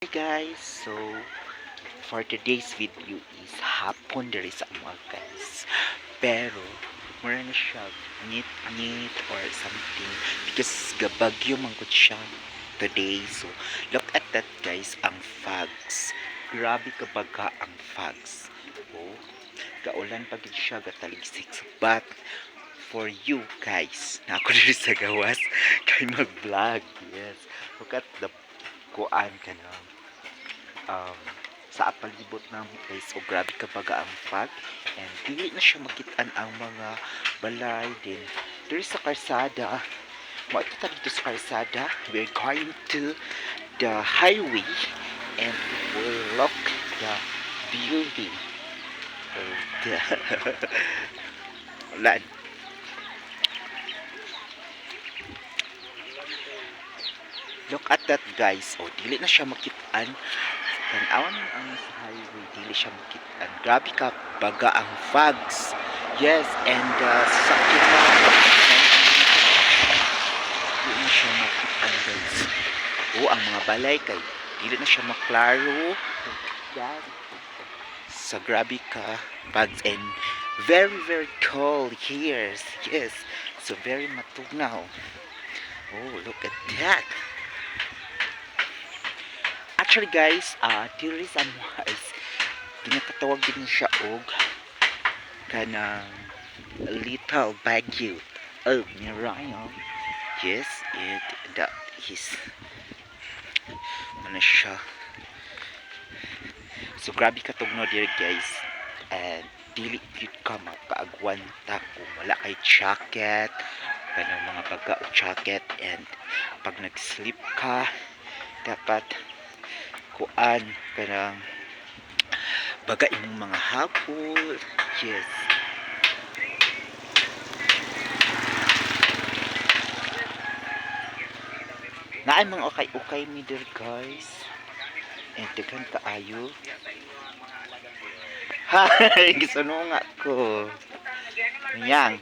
Hi guys, so for today's video is hapon diri sa mga guys. Pero mura na siya ngit-ngit or something because gabagyo man gud siya today. So look at that guys, ang fogs. Grabe kabaga ang fogs. Oh, gaulan pa gid siya gataligsik but for you guys na ako diri sa gawas kay mag-vlog. Yes, look at the kuan ka na sa palibot namo guys. So grabe kabaga ang fog and dili na siya makitaan ang mga balay din diri sa karsada. Mo ito dito sa karsada, we're going to the highway and we'll look the building of the land. Look at that guys. Oh, dili na siya makitaan. Tanawan mo ang sa highway, dili siya makitaan. Grabe ka baga ang fogs. Yes, and sasakyan na. Dili na siya makitaan guys. Oh, ang mga balay kay dili na siya maklaro. Yan. So grabe ka fogs and very cold here. Yes. So very matugnaw. Oh, look at that. Actually guys, diri sa mga is ginakatawag din siya og kanang little bagyo. Oh, Mirayo. Yes, that is ano siya. So grabe katugno diri guys. And dili gyud ka makaagwanta kung wala kay jacket, kanang mga baga o jacket, and pag nag-sleep ka dapat kuan kanang baga imong mga hapol. Yes, naay mga okay mi der guys and daghan kaayo. Hi, gisununga ko yang.